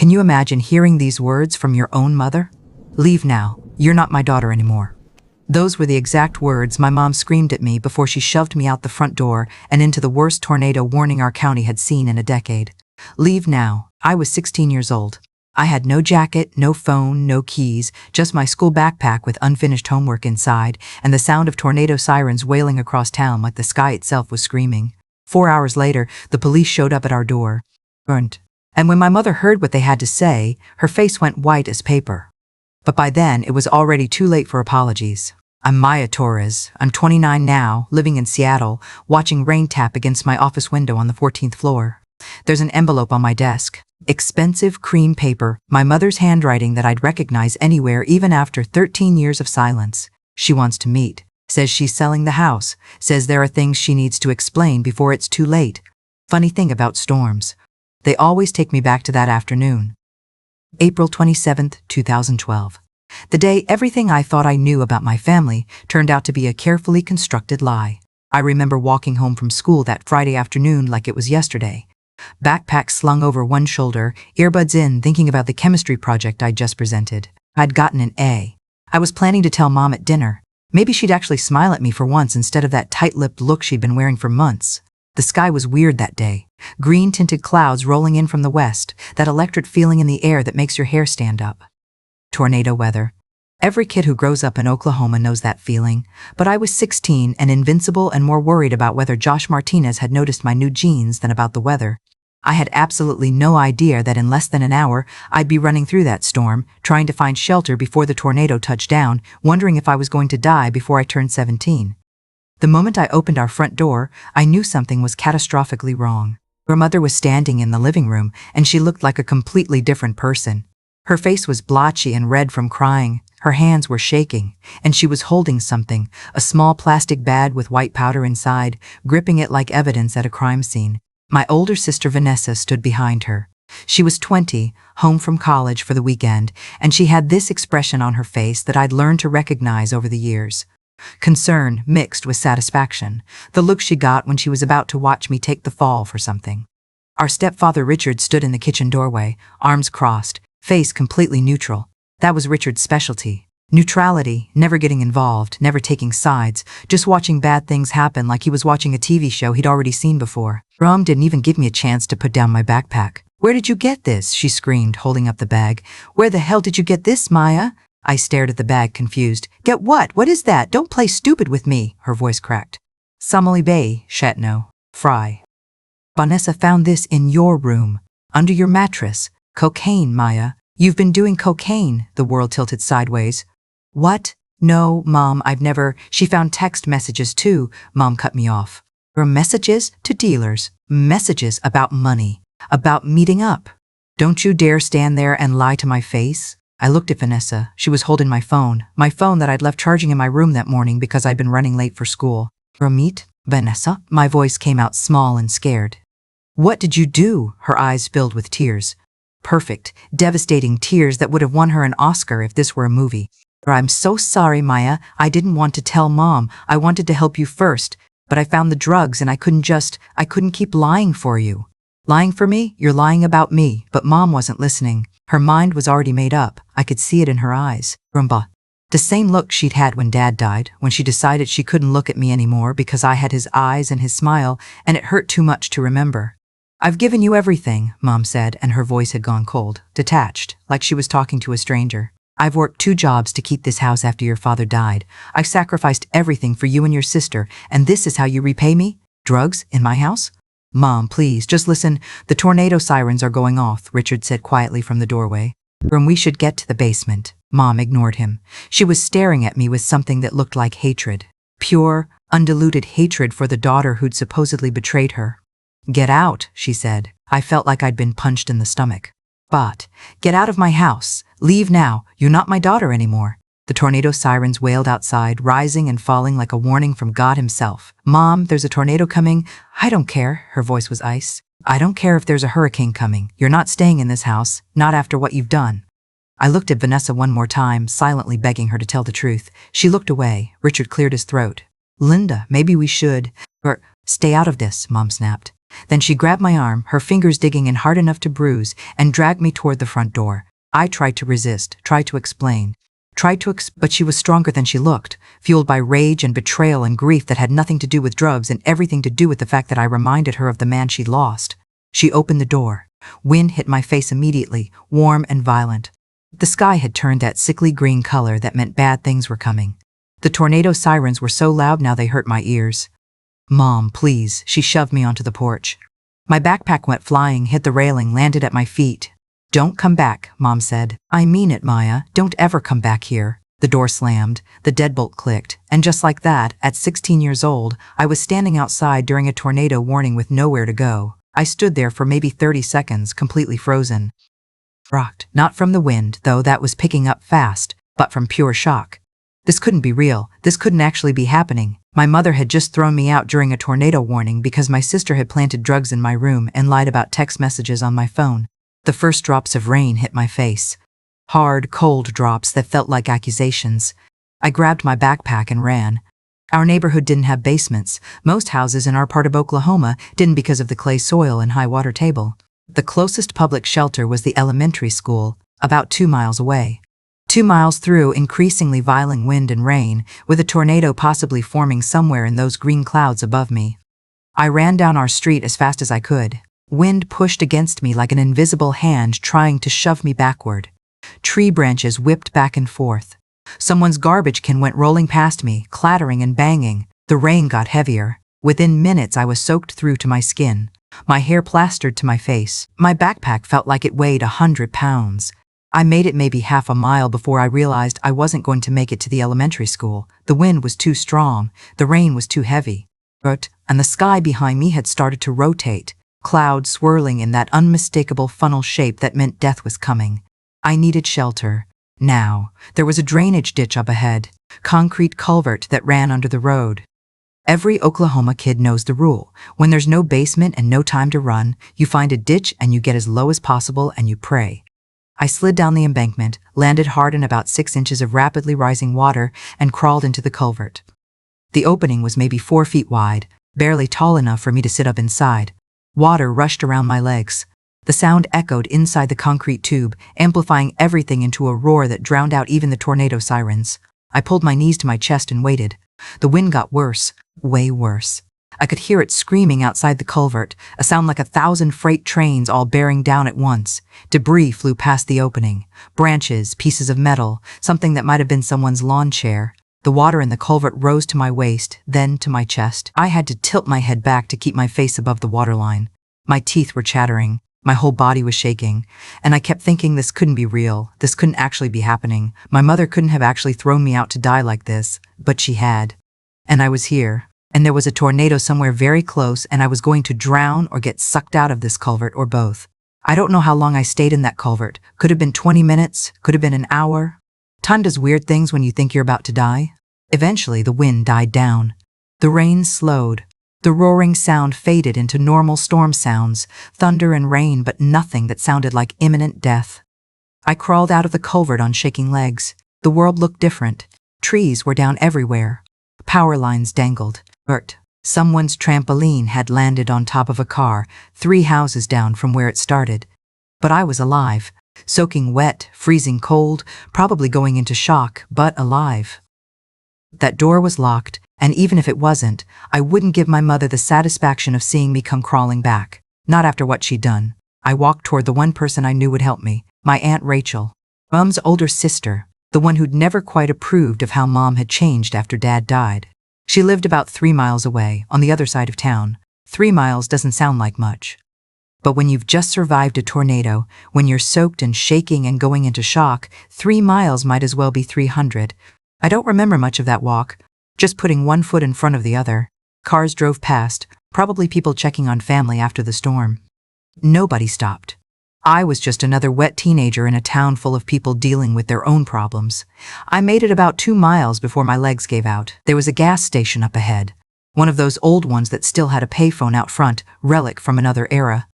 Can you imagine hearing these words from your own mother? Leave now. You're not my daughter anymore. Those were the exact words my mom screamed at me before she shoved me out the front door and into the worst tornado warning our county had seen in a decade. Leave now. I was 16 years old. I had no jacket, no phone, no keys, just my school backpack with unfinished homework inside, and the sound of tornado sirens wailing across town like the sky itself was screaming. 4 hours later, the police showed up at our door. And when my mother heard what they had to say, her face went white as paper. But by then, it was already too late for apologies. I'm Maya Torres. I'm 29 now, living in Seattle, watching rain tap against my office window on the 14th floor. There's an envelope on my desk. Expensive cream paper, my mother's handwriting that I'd recognize anywhere even after 13 years of silence. She wants to meet, says she's selling the house, says there are things she needs to explain before it's too late. Funny thing about storms. They always take me back to that afternoon. April 27, 2012. The day everything I thought I knew about my family turned out to be a carefully constructed lie. I remember walking home from school that Friday afternoon like it was yesterday. Backpack slung over one shoulder, earbuds in, thinking about the chemistry project I'd just presented. I'd gotten an A. I was planning to tell Mom at dinner. Maybe she'd actually smile at me for once instead of that tight-lipped look she'd been wearing for months. The sky was weird that day. Green-tinted clouds rolling in from the west, that electric feeling in the air that makes your hair stand up. Tornado weather. Every kid who grows up in Oklahoma knows that feeling, but I was 16 and invincible and more worried about whether Josh Martinez had noticed my new jeans than about the weather. I had absolutely no idea that in less than an hour, I'd be running through that storm, trying to find shelter before the tornado touched down, wondering if I was going to die before I turned 17. The moment I opened our front door, I knew something was catastrophically wrong. Her mother was standing in the living room, and she looked like a completely different person. Her face was blotchy and red from crying. Her hands were shaking, and she was holding something, a small plastic bag with white powder inside, gripping it like evidence at a crime scene. My older sister Vanessa stood behind her. She was 20, home from college for the weekend, and she had this expression on her face that I'd learned to recognize over the years. Concern mixed with satisfaction, the look she got when she was about to watch me take the fall for something. Our stepfather Richard stood in the kitchen doorway, arms crossed, face completely neutral. That was Richard's specialty. Neutrality, never getting involved, never taking sides, just watching bad things happen like he was watching a TV show he'd already seen before. Rom didn't even give me a chance to put down my backpack. "Where did you get this?" she screamed, holding up the bag. "Where the hell did you get this, Maya?" I stared at the bag, confused. "Get what? What is that? Don't play stupid with me," her voice cracked. "Somali Bay, Chatno, Fry. Vanessa found this in your room, under your mattress. Cocaine, Maya. You've been doing cocaine," the world tilted sideways. "What? No, Mom, I've never—" She found text messages too, Mom cut me off. Her messages to dealers, messages about money, about meeting up. "Don't you dare stand there and lie to my face." I looked at Vanessa. She was holding my phone that I'd left charging in my room that morning because I'd been running late for school. "Ramit? Vanessa?" My voice came out small and scared. "What did you do?" Her eyes filled with tears. Perfect, devastating tears that would have won her an Oscar if this were a movie. "I'm so sorry, Maya. I didn't want to tell Mom. I wanted to help you first. But I found the drugs and I couldn't keep lying for you." "Lying for me? You're lying about me." But Mom wasn't listening. Her mind was already made up. I could see it in her eyes. Rumba. The same look she'd had when Dad died, when she decided she couldn't look at me anymore because I had his eyes and his smile, and it hurt too much to remember. "I've given you everything," Mom said, and her voice had gone cold, detached, like she was talking to a stranger. "I've worked 2 jobs to keep this house after your father died. I've sacrificed everything for you and your sister, and this is how you repay me? Drugs in my house?" "Mom, please, just listen. The tornado sirens are going off," Richard said quietly from the doorway. "We should get to the basement." Mom ignored him. She was staring at me with something that looked like hatred. Pure, undiluted hatred for the daughter who'd supposedly betrayed her. "Get out," she said. I felt like I'd been punched in the stomach. "But, get out of my house. Leave now. You're not my daughter anymore." The tornado sirens wailed outside, rising and falling like a warning from God himself. "Mom, there's a tornado coming." "I don't care." Her voice was ice. "I don't care if there's a hurricane coming. You're not staying in this house, not after what you've done." I looked at Vanessa one more time, silently begging her to tell the truth. She looked away. Richard cleared his throat. "Linda, maybe we should—" "Stay out of this," Mom snapped. Then she grabbed my arm, her fingers digging in hard enough to bruise, and dragged me toward the front door. I tried to resist, tried to explain. But she was stronger than she looked, fueled by rage and betrayal and grief that had nothing to do with drugs and everything to do with the fact that I reminded her of the man she'd lost. She opened the door. Wind hit my face immediately, warm and violent. The sky had turned that sickly green color that meant bad things were coming. The tornado sirens were so loud now they hurt my ears. "Mom, please," she shoved me onto the porch. My backpack went flying, hit the railing, landed at my feet. "Don't come back," Mom said. "I mean it, Maya. Don't ever come back here." The door slammed, the deadbolt clicked, and just like that, at 16 years old, I was standing outside during a tornado warning with nowhere to go. I stood there for maybe 30 seconds, completely frozen. Rocked, not from the wind, though that was picking up fast, but from pure shock. This couldn't be real. This couldn't actually be happening. My mother had just thrown me out during a tornado warning because my sister had planted drugs in my room and lied about text messages on my phone. The first drops of rain hit my face. Hard, cold drops that felt like accusations. I grabbed my backpack and ran. Our neighborhood didn't have basements. Most houses in our part of Oklahoma didn't because of the clay soil and high water table. The closest public shelter was the elementary school, about 2 miles away. 2 miles through increasingly violent wind and rain, with a tornado possibly forming somewhere in those green clouds above me. I ran down our street as fast as I could. Wind pushed against me like an invisible hand trying to shove me backward. Tree branches whipped back and forth. Someone's garbage can went rolling past me, clattering and banging. The rain got heavier. Within minutes I was soaked through to my skin. My hair plastered to my face. My backpack felt like it weighed 100 pounds. I made it maybe half a mile before I realized I wasn't going to make it to the elementary school. The wind was too strong. The rain was too heavy. And the sky behind me had started to rotate, clouds swirling in that unmistakable funnel shape that meant death was coming. I needed shelter. Now, there was a drainage ditch up ahead, concrete culvert that ran under the road. Every Oklahoma kid knows the rule. When there's no basement and no time to run, you find a ditch and you get as low as possible and you pray. I slid down the embankment, landed hard in about 6 inches of rapidly rising water, and crawled into the culvert. The opening was maybe 4 feet wide, barely tall enough for me to sit up inside. Water rushed around my legs. The sound echoed inside the concrete tube, amplifying everything into a roar that drowned out even the tornado sirens. I pulled my knees to my chest and waited. The wind got worse, way worse. I could hear it screaming outside the culvert, a sound like 1,000 freight trains all bearing down at once. Debris flew past the opening. Branches, pieces of metal, something that might have been someone's lawn chair. The water in the culvert rose to my waist, then to my chest. I had to tilt my head back to keep my face above the waterline. My teeth were chattering. My whole body was shaking, and I kept thinking this couldn't be real. This couldn't actually be happening. My mother couldn't have actually thrown me out to die like this, but she had. And I was here, and there was a tornado somewhere very close, and I was going to drown or get sucked out of this culvert or both. I don't know how long I stayed in that culvert. Could have been 20 minutes, could have been an hour. Time does weird things when you think you're about to die. Eventually, the wind died down. The rain slowed. The roaring sound faded into normal storm sounds, thunder and rain, but nothing that sounded like imminent death. I crawled out of the culvert on shaking legs. The world looked different. Trees were down everywhere. Power lines dangled. Someone's trampoline had landed on top of a car, 3 houses down from where it started. But I was alive, soaking wet, freezing cold, probably going into shock, but alive. That door was locked, and even if it wasn't, I wouldn't give my mother the satisfaction of seeing me come crawling back. Not after what she'd done. I walked toward the one person I knew would help me, my Aunt Rachel, Mom's older sister, the one who'd never quite approved of how Mom had changed after Dad died. She lived about 3 miles away, on the other side of town. 3 miles doesn't sound like much. But when you've just survived a tornado, when you're soaked and shaking and going into shock, 3 miles might as well be 300. I don't remember much of that walk, just putting one foot in front of the other. Cars drove past, probably people checking on family after the storm. Nobody stopped. I was just another wet teenager in a town full of people dealing with their own problems. I made it about 2 miles before my legs gave out. There was a gas station up ahead, one of those old ones that still had a payphone out front, relic from another era.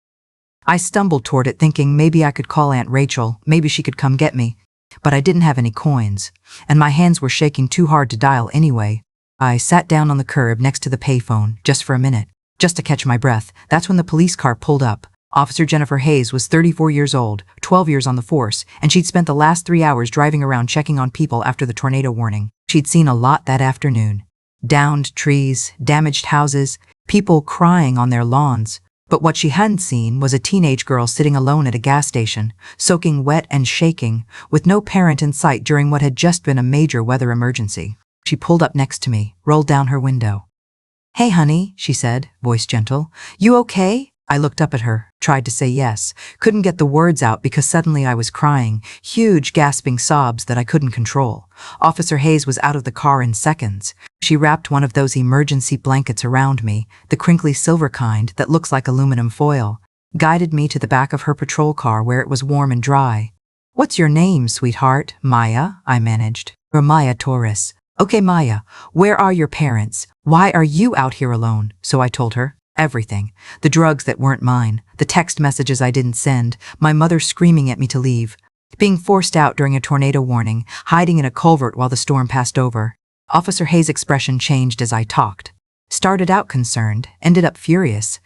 I stumbled toward it thinking maybe I could call Aunt Rachel, maybe she could come get me. But I didn't have any coins, and my hands were shaking too hard to dial anyway. I sat down on the curb next to the payphone, just for a minute. Just to catch my breath, that's when the police car pulled up. Officer Jennifer Hayes was 34 years old, 12 years on the force, and she'd spent the last 3 hours driving around checking on people after the tornado warning. She'd seen a lot that afternoon. Downed trees, damaged houses, people crying on their lawns. But what she hadn't seen was a teenage girl sitting alone at a gas station, soaking wet and shaking, with no parent in sight during what had just been a major weather emergency. She pulled up next to me, rolled down her window. "Hey, honey," she said, voice gentle. "You okay?" I looked up at her, tried to say yes, couldn't get the words out because suddenly I was crying, huge gasping sobs that I couldn't control. Officer Hayes was out of the car in seconds. She wrapped one of those emergency blankets around me, the crinkly silver kind that looks like aluminum foil, guided me to the back of her patrol car where it was warm and dry. "What's your name, sweetheart?" "Maya," I managed. "Or Maya Torres." "Okay, Maya, where are your parents? Why are you out here alone?" So I told her. Everything. The drugs that weren't mine, the text messages I didn't send, my mother screaming at me to leave, being forced out during a tornado warning, hiding in a culvert while the storm passed over. Officer Hayes' expression changed as I talked. Started out concerned, ended up furious.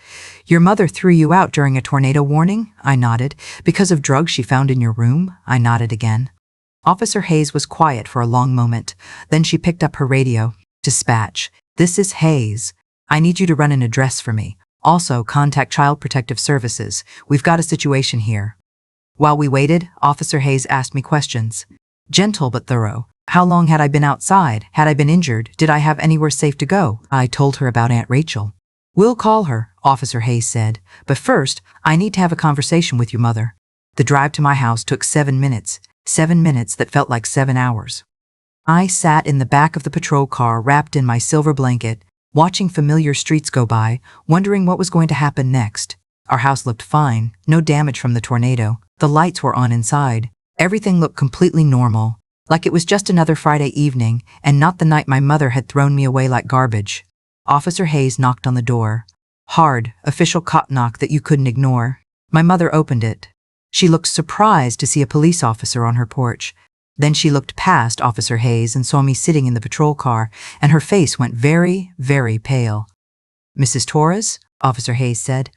"Your mother threw you out during a tornado warning?" I nodded. "Because of drugs she found in your room?" I nodded again. Officer Hayes was quiet for a long moment. Then she picked up her radio. "Dispatch. This is Hayes. I need you to run an address for me. Also, contact Child Protective Services. We've got a situation here." While we waited, Officer Hayes asked me questions. Gentle but thorough. How long had I been outside? Had I been injured? Did I have anywhere safe to go? I told her about Aunt Rachel. "We'll call her," Officer Hayes said. "But first, I need to have a conversation with your mother." The drive to my house took 7 minutes. 7 minutes that felt like 7 hours. I sat in the back of the patrol car wrapped in my silver blanket, watching familiar streets go by, wondering what was going to happen next. Our house looked fine, no damage from the tornado. The lights were on inside. Everything looked completely normal, like it was just another Friday evening and not the night my mother had thrown me away like garbage. Officer Hayes knocked on the door. Hard, official cop knock that you couldn't ignore. My mother opened it. She looked surprised to see a police officer on her porch. Then she looked past Officer Hayes and saw me sitting in the patrol car, and her face went very, very pale. "Mrs. Torres?" Officer Hayes said.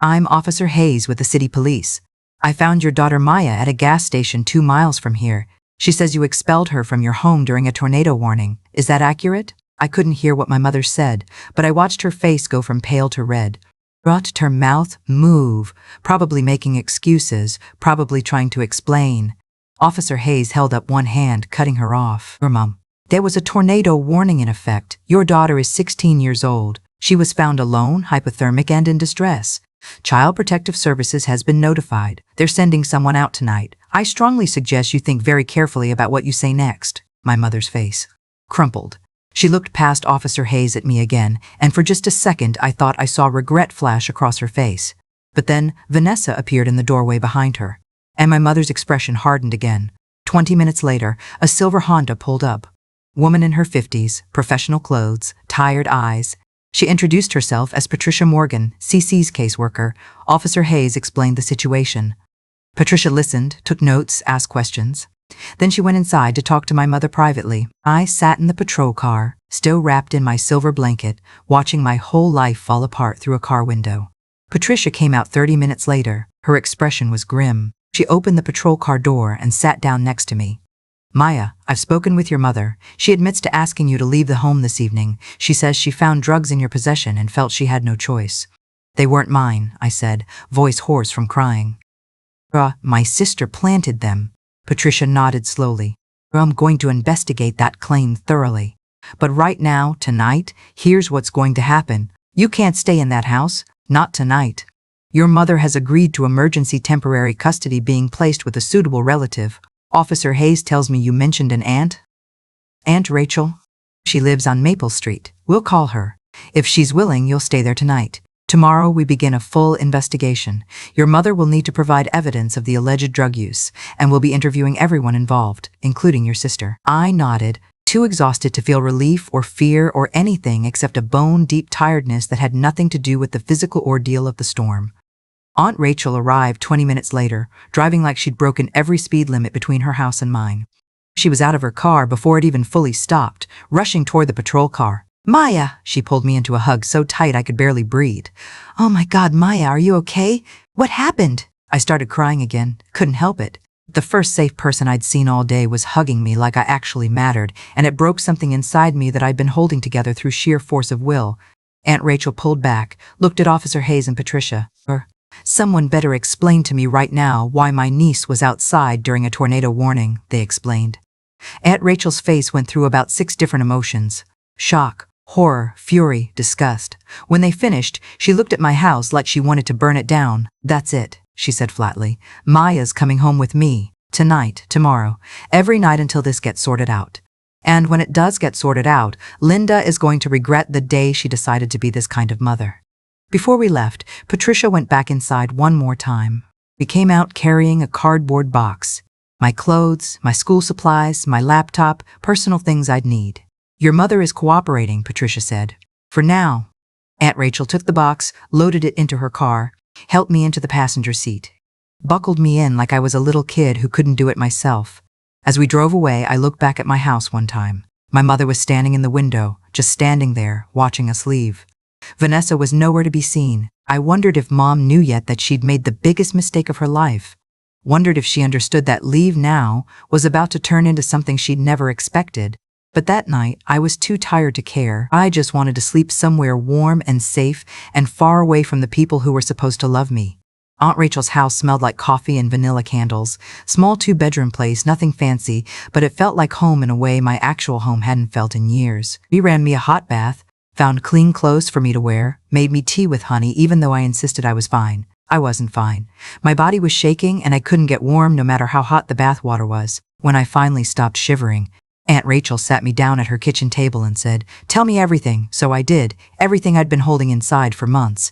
"I'm Officer Hayes with the city police. I found your daughter Maya at a gas station 2 miles from here. She says you expelled her from your home during a tornado warning. Is that accurate?" I couldn't hear what my mother said, but I watched her face go from pale to red. Watched her mouth move, probably making excuses, probably trying to explain. Officer Hayes held up one hand, cutting her off. "Your mom. There was a tornado warning in effect. Your daughter is 16 years old. She was found alone, hypothermic, and in distress. Child Protective Services has been notified. They're sending someone out tonight. I strongly suggest you think very carefully about what you say next." My mother's face crumpled. She looked past Officer Hayes at me again, and for just a second I thought I saw regret flash across her face. But then Vanessa appeared in the doorway behind her, and my mother's expression hardened again. 20 minutes later, a silver Honda pulled up. Woman in her 50s, professional clothes, tired eyes. She introduced herself as Patricia Morgan, CC's caseworker. Officer Hayes explained the situation. Patricia listened, took notes, asked questions. Then she went inside to talk to my mother privately. I sat in the patrol car, still wrapped in my silver blanket, watching my whole life fall apart through a car window. Patricia came out 30 minutes later. Her expression was grim. She opened the patrol car door and sat down next to me. "Maya, I've spoken with your mother. She admits to asking you to leave the home this evening. She says she found drugs in your possession and felt she had no choice." "They weren't mine," I said, voice hoarse from crying. My sister planted them." Patricia nodded slowly. "I'm going to investigate that claim thoroughly. But right now, tonight, here's what's going to happen. You can't stay in that house. Not tonight. Your mother has agreed to emergency temporary custody being placed with a suitable relative. Officer Hayes tells me you mentioned an aunt?" "Aunt Rachel. She lives on Maple Street. We'll call her. If she's willing, you'll stay there tonight. Tomorrow we begin a full investigation. Your mother will need to provide evidence of the alleged drug use, and we'll be interviewing everyone involved, including your sister." I nodded, too exhausted to feel relief or fear or anything except a bone-deep tiredness that had nothing to do with the physical ordeal of the storm. Aunt Rachel arrived 20 minutes later, driving like she'd broken every speed limit between her house and mine. She was out of her car before it even fully stopped, rushing toward the patrol car. Maya, she pulled me into a hug so tight I could barely breathe. Oh my God, Maya, are you okay? What happened? I started crying again, couldn't help it. The first safe person I'd seen all day was hugging me like I actually mattered, and it broke something inside me that I'd been holding together through sheer force of will. Aunt Rachel pulled back, looked at Officer Hayes and Patricia. Someone better explain to me right now why my niece was outside during a tornado warning, they explained. Aunt Rachel's face went through about 6 different emotions. Shock, horror, fury, disgust. When they finished, she looked at my house like she wanted to burn it down. That's it, she said flatly. Maya's coming home with me. Tonight, tomorrow, every night until this gets sorted out. And when it does get sorted out, Linda is going to regret the day she decided to be this kind of mother. Before we left, Patricia went back inside one more time. We came out carrying a cardboard box. My clothes, my school supplies, my laptop, personal things I'd need. Your mother is cooperating, Patricia said. For now. Aunt Rachel took the box, loaded it into her car, helped me into the passenger seat, buckled me in like I was a little kid who couldn't do it myself. As we drove away, I looked back at my house one time. My mother was standing in the window, just standing there, watching us leave. Vanessa was nowhere to be seen. I wondered if Mom knew yet that she'd made the biggest mistake of her life. Wondered if she understood that leave now was about to turn into something she'd never expected. But that night, I was too tired to care. I just wanted to sleep somewhere warm and safe and far away from the people who were supposed to love me. Aunt Rachel's house smelled like coffee and vanilla candles. Small 2-bedroom place, nothing fancy, but it felt like home in a way my actual home hadn't felt in years. She ran me a hot bath, found clean clothes for me to wear, made me tea with honey even though I insisted I was fine. I wasn't fine. My body was shaking and I couldn't get warm no matter how hot the bath water was. When I finally stopped shivering, Aunt Rachel sat me down at her kitchen table and said, "Tell me everything." So I did, everything I'd been holding inside for months.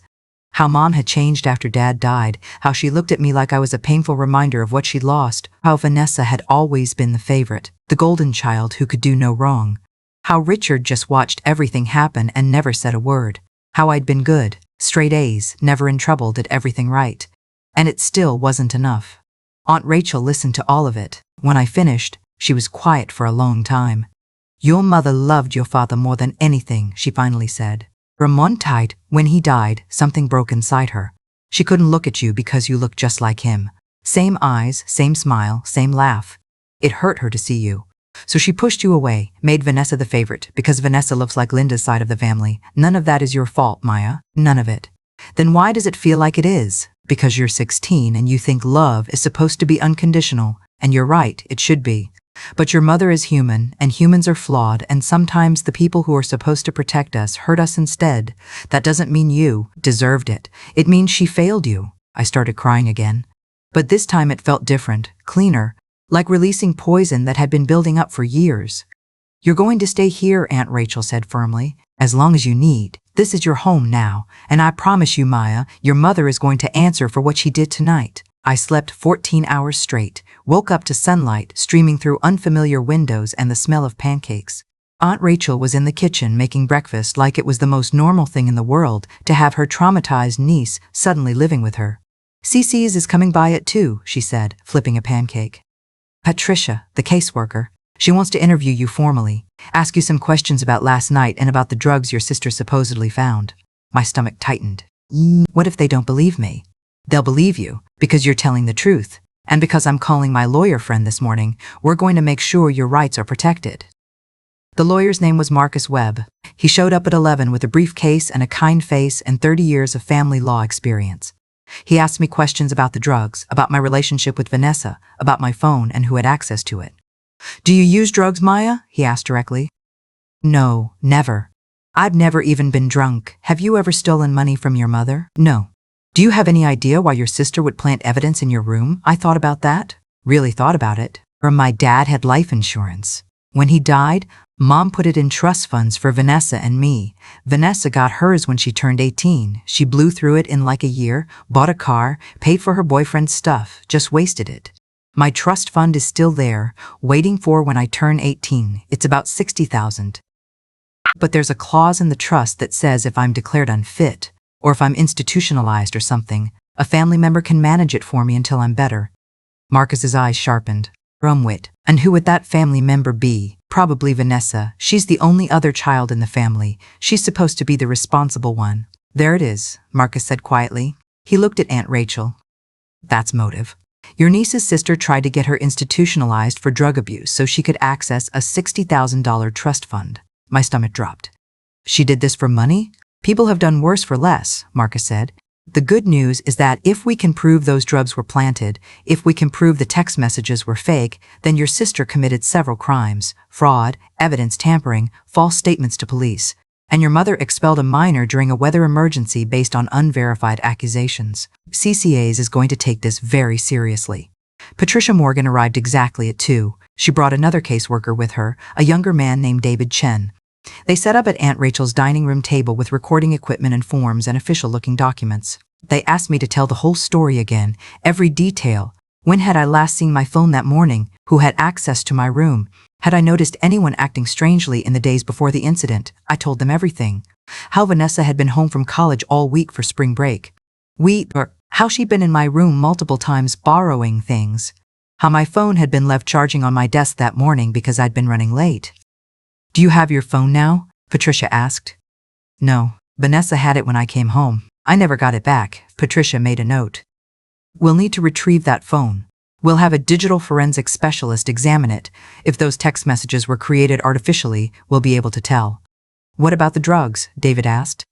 How Mom had changed after Dad died, how she looked at me like I was a painful reminder of what she'd lost, how Vanessa had always been the favorite, the golden child who could do no wrong. How Richard just watched everything happen and never said a word. How I'd been good, straight A's, never in trouble, did everything right. And it still wasn't enough. Aunt Rachel listened to all of it. When I finished, she was quiet for a long time. "Your mother loved your father more than anything," she finally said. Ramon died. When he died, something broke inside her. She couldn't look at you because you looked just like him. Same eyes, same smile, same laugh. It hurt her to see you. So she pushed you away, made Vanessa the favorite, because Vanessa looks like Linda's side of the family. None of that is your fault, Maya. None of it. Then why does it feel like it is? Because you're 16 and you think love is supposed to be unconditional. And you're right, it should be. But your mother is human, and humans are flawed, and sometimes the people who are supposed to protect us hurt us instead. That doesn't mean you deserved it. It means she failed you. I started crying again. But this time it felt different, cleaner, like releasing poison that had been building up for years. "You're going to stay here," Aunt Rachel said firmly, "as long as you need. This is your home now, and I promise you, Maya, your mother is going to answer for what she did tonight." I slept 14 hours straight, woke up to sunlight streaming through unfamiliar windows and the smell of pancakes. Aunt Rachel was in the kitchen making breakfast like it was the most normal thing in the world to have her traumatized niece suddenly living with her. "Cece's is coming by at 2, she said, flipping a pancake. "Patricia, the caseworker. She wants to interview you formally, ask you some questions about last night and about the drugs your sister supposedly found." My stomach tightened. What if they don't believe me? They'll believe you, because you're telling the truth. And because I'm calling my lawyer friend this morning, we're going to make sure your rights are protected. The lawyer's name was Marcus Webb. He showed up at 11 with a briefcase and a kind face and 30 years of family law experience. He asked me questions about the drugs, about my relationship with Vanessa, about my phone and who had access to it. "Do you use drugs, Maya?" he asked directly. "No, never. I've never even been drunk. Have you ever stolen money from your mother?" "No." "Do you have any idea why your sister would plant evidence in your room?" I thought about that. Really thought about it. Or my dad had life insurance. When he died, Mom put it in trust funds for Vanessa and me. Vanessa got hers when she turned 18. She blew through it in like a year, bought a car, paid for her boyfriend's stuff, just wasted it. My trust fund is still there, waiting for when I turn 18. It's about $60,000. But there's a clause in the trust that says if I'm declared unfit, or if I'm institutionalized or something, a family member can manage it for me until I'm better. Marcus's eyes sharpened. Wit. And who would that family member be? Probably Vanessa. She's the only other child in the family. She's supposed to be the responsible one. There it is, Marcus said quietly. He looked at Aunt Rachel. That's motive. Your niece's sister tried to get her institutionalized for drug abuse so she could access a $60,000 trust fund. My stomach dropped. She did this for money? People have done worse for less, Marcus said. The good news is that if we can prove those drugs were planted, if we can prove the text messages were fake, then your sister committed several crimes: fraud, evidence tampering, false statements to police. And your mother expelled a minor during a weather emergency based on unverified accusations. CCAs is going to take this very seriously. Patricia Morgan arrived exactly at 2. She brought another caseworker with her, a younger man named David Chen. They set up at Aunt Rachel's dining room table with recording equipment and forms and official-looking documents. They asked me to tell the whole story again, every detail. When had I last seen my phone that morning? Who had access to my room? Had I noticed anyone acting strangely in the days before the incident? I told them everything. How Vanessa had been home from college all week for spring break. How she'd been in my room multiple times borrowing things. How my phone had been left charging on my desk that morning because I'd been running late. Do you have your phone now? Patricia asked. No, Vanessa had it when I came home. I never got it back. Patricia made a note. We'll need to retrieve that phone. We'll have a digital forensic specialist examine it. If those text messages were created artificially, we'll be able to tell. What about the drugs? David asked.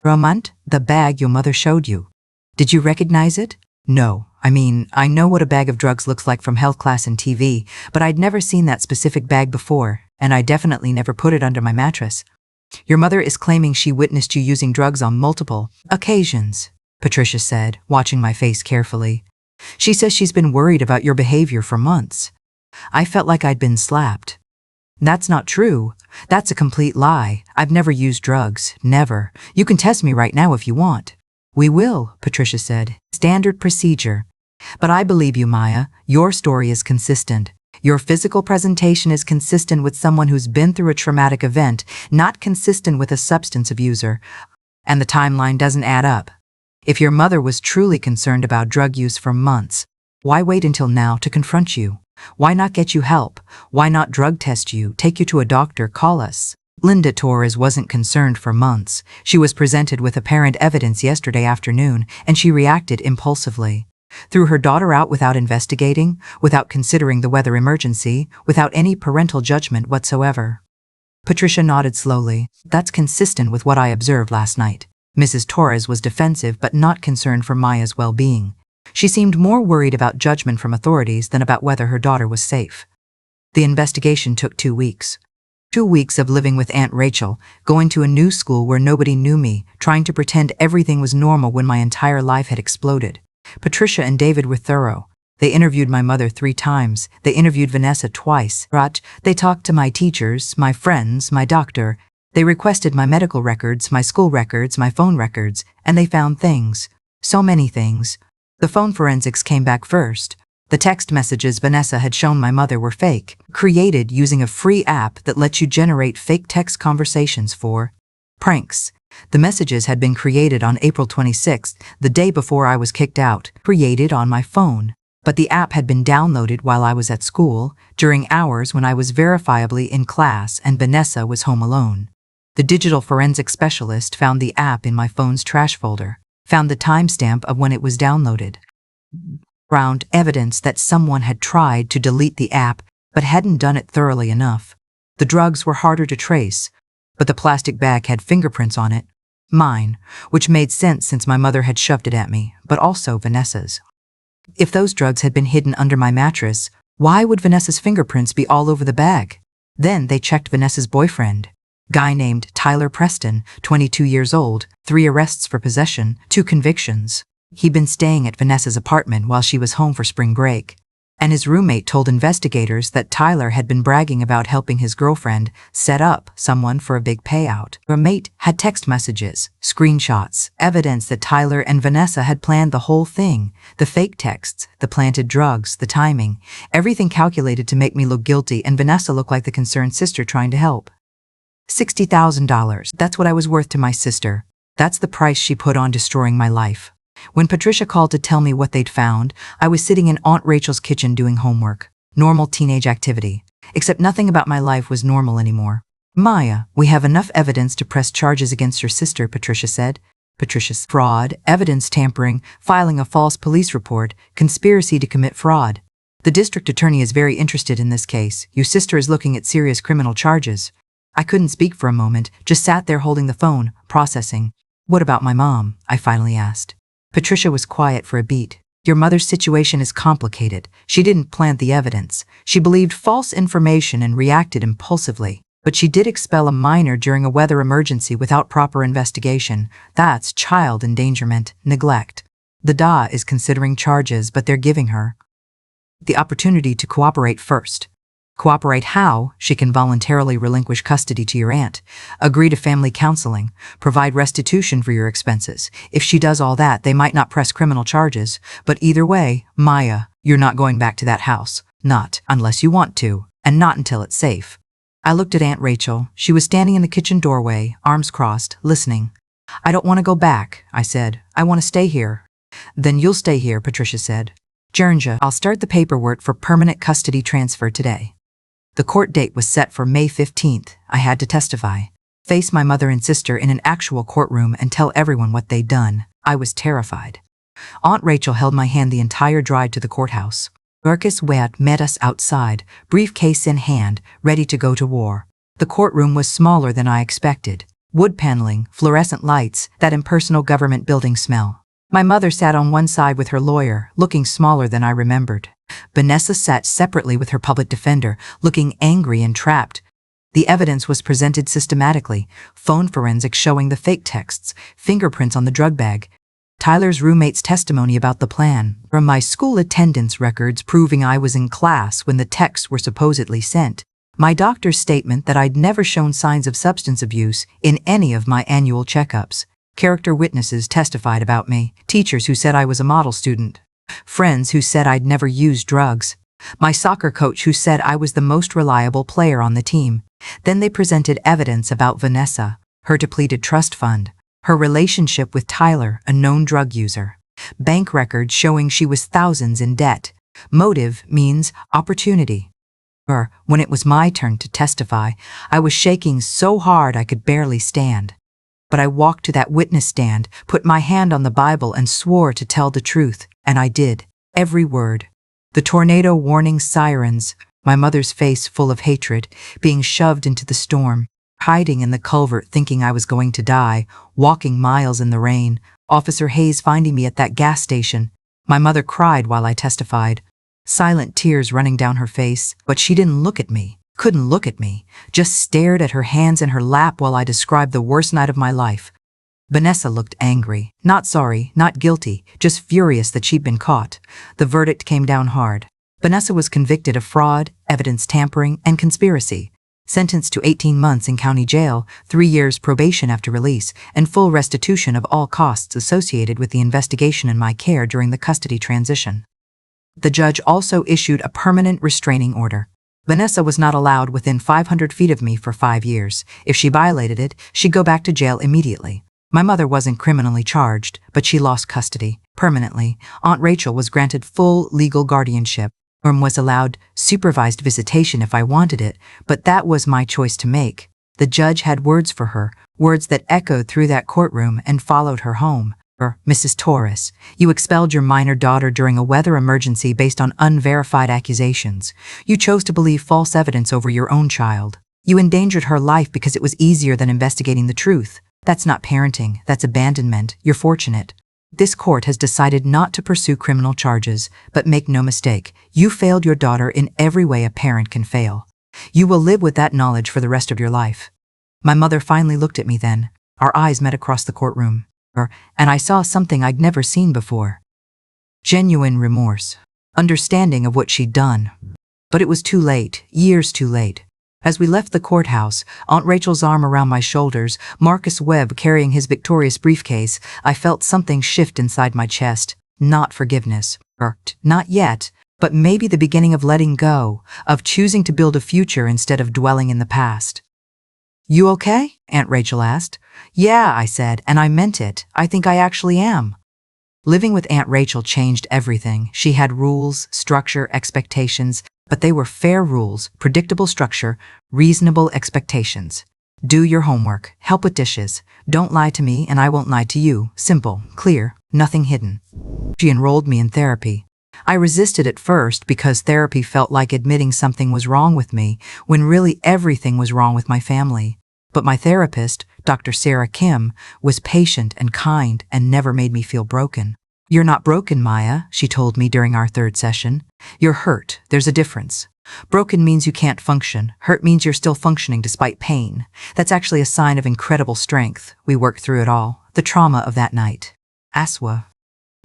Romant, the bag your mother showed you. Did you recognize it? No. I know what a bag of drugs looks like from health class and TV, but I'd never seen that specific bag before, and I definitely never put it under my mattress. Your mother is claiming she witnessed you using drugs on multiple occasions, Patricia said, watching my face carefully. She says she's been worried about your behavior for months. I felt like I'd been slapped. That's not true. That's a complete lie. I've never used drugs. Never. You can test me right now if you want. We will, Patricia said. Standard procedure. But I believe you, Maya. Your story is consistent. Your physical presentation is consistent with someone who's been through a traumatic event, not consistent with a substance abuser. And the timeline doesn't add up. If your mother was truly concerned about drug use for months, why wait until now to confront you? Why not get you help? Why not drug test you, take you to a doctor, call us? Linda Torres wasn't concerned for months. She was presented with apparent evidence yesterday afternoon, and she reacted impulsively. Threw her daughter out without investigating, without considering the weather emergency, without any parental judgment whatsoever. Patricia nodded slowly. That's consistent with what I observed last night. Mrs. Torres was defensive but not concerned for Maya's well-being. She seemed more worried about judgment from authorities than about whether her daughter was safe. The investigation took 2 weeks. 2 weeks of living with Aunt Rachel, going to a new school where nobody knew me, trying to pretend everything was normal when my entire life had exploded. Patricia and David were thorough. They interviewed my mother 3 times. They interviewed Vanessa twice. They talked to my teachers, my friends, my doctor. They requested my medical records, my school records, my phone records, and they found things. So many things. The phone forensics came back first. The text messages Vanessa had shown my mother were fake, created using a free app that lets you generate fake text conversations for pranks. The messages had been created on April 26th, the day before I was kicked out, created on my phone. But the app had been downloaded while I was at school, during hours when I was verifiably in class and Vanessa was home alone. The digital forensic specialist found the app in my phone's trash folder, found the timestamp of when it was downloaded. Found evidence that someone had tried to delete the app but hadn't done it thoroughly enough. The drugs were harder to trace, but the plastic bag had fingerprints on it. Mine, which made sense since my mother had shoved it at me, but also Vanessa's. If those drugs had been hidden under my mattress, why would Vanessa's fingerprints be all over the bag? Then they checked Vanessa's boyfriend. Guy named Tyler Preston, 22 years old, 3 arrests for possession, 2 convictions. He'd been staying at Vanessa's apartment while she was home for spring break. And his roommate told investigators that Tyler had been bragging about helping his girlfriend set up someone for a big payout. Her mate had text messages, screenshots, evidence that Tyler and Vanessa had planned the whole thing, the fake texts, the planted drugs, the timing, everything calculated to make me look guilty and Vanessa look like the concerned sister trying to help. $60,000. That's what I was worth to my sister. That's the price she put on destroying my life. When Patricia called to tell me what they'd found, I was sitting in Aunt Rachel's kitchen doing homework. Normal teenage activity. Except nothing about my life was normal anymore. Maya, we have enough evidence to press charges against your sister, Patricia said. Patricia's fraud, evidence tampering, filing a false police report, conspiracy to commit fraud. The district attorney is very interested in this case. Your sister is looking at serious criminal charges. I couldn't speak for a moment, just sat there holding the phone, processing. What about my mom? I finally asked. Patricia was quiet for a beat. Your mother's situation is complicated. She didn't plant the evidence. She believed false information and reacted impulsively. But she did expel a minor during a weather emergency without proper investigation. That's child endangerment, neglect. The DA is considering charges, but they're giving her the opportunity to cooperate first. Cooperate how? She can voluntarily relinquish custody to your aunt, agree to family counseling, provide restitution for your expenses. If she does all that, they might not press criminal charges. But either way, Maya, you're not going back to that house. Not unless you want to, and not until it's safe. I looked at Aunt Rachel. She was standing in the kitchen doorway, arms crossed, listening. I don't want to go back, I said. I want to stay here. Then you'll stay here, Patricia said. Jernja, I'll start the paperwork for permanent custody transfer today. The court date was set for May 15th. I had to testify, face my mother and sister in an actual courtroom and tell everyone what they'd done. I was terrified. Aunt Rachel held my hand the entire drive to the courthouse. Marcus Webb met us outside, briefcase in hand, ready to go to war. The courtroom was smaller than I expected. Wood paneling, fluorescent lights, that impersonal government building smell. My mother sat on one side with her lawyer, looking smaller than I remembered. Vanessa sat separately with her public defender, looking angry and trapped. The evidence was presented systematically, phone forensics showing the fake texts, fingerprints on the drug bag, Tyler's roommate's testimony about the plan, from my school attendance records proving I was in class when the texts were supposedly sent, my doctor's statement that I'd never shown signs of substance abuse in any of my annual checkups. Character witnesses testified about me, teachers who said I was a model student, friends who said I'd never used drugs, my soccer coach who said I was the most reliable player on the team. Then they presented evidence about Vanessa, her depleted trust fund, her relationship with Tyler, a known drug user, bank records showing she was thousands in debt. Motive means opportunity. When it was my turn to testify, I was shaking so hard I could barely stand. But I walked to that witness stand, put my hand on the Bible and swore to tell the truth, and I did. Every word. The tornado warning sirens, my mother's face full of hatred, being shoved into the storm, hiding in the culvert thinking I was going to die, walking miles in the rain, Officer Hayes finding me at that gas station. My mother cried while I testified, silent tears running down her face, but she didn't look at me, couldn't look at me, just stared at her hands in her lap while I described the worst night of my life. Vanessa looked angry, not sorry, not guilty, just furious that she'd been caught. The verdict came down hard. Vanessa was convicted of fraud, evidence tampering, and conspiracy. Sentenced to 18 months in county jail, 3 years probation after release, and full restitution of all costs associated with the investigation and my care during the custody transition. The judge also issued a permanent restraining order. Vanessa was not allowed within 500 feet of me for 5 years. If she violated it, she'd go back to jail immediately. My mother wasn't criminally charged, but she lost custody, permanently. Aunt Rachel was granted full legal guardianship, or was allowed supervised visitation if I wanted it, but that was my choice to make. The judge had words for her, words that echoed through that courtroom and followed her home. Mrs. Torres, you expelled your minor daughter during a weather emergency based on unverified accusations. You chose to believe false evidence over your own child. You endangered her life because it was easier than investigating the truth. That's not parenting, that's abandonment. You're fortunate. This court has decided not to pursue criminal charges, but make no mistake, you failed your daughter in every way a parent can fail. You will live with that knowledge for the rest of your life. My mother finally looked at me then. Our eyes met across the courtroom, and I saw something I'd never seen before. Genuine remorse, understanding of what she'd done. But it was too late, years too late. As we left the courthouse, Aunt Rachel's arm around my shoulders, Marcus Webb carrying his victorious briefcase, I felt something shift inside my chest. Not forgiveness, not yet, but maybe the beginning of letting go, of choosing to build a future instead of dwelling in the past. You okay? Aunt Rachel asked. Yeah, I said, and I meant it. I think I actually am. Living with Aunt Rachel changed everything. She had rules, structure, expectations, but they were fair rules, predictable structure, reasonable expectations. Do your homework, help with dishes, don't lie to me and I won't lie to you. Simple, clear, nothing hidden. She enrolled me in therapy. I resisted at first because therapy felt like admitting something was wrong with me, when really everything was wrong with my family. But my therapist, Dr. Sarah Kim, was patient and kind and never made me feel broken. "You're not broken, Maya," she told me during our third session. "You're hurt. There's a difference. Broken means you can't function. Hurt means you're still functioning despite pain. That's actually a sign of incredible strength." We worked through it all. The trauma of that night. Aswa.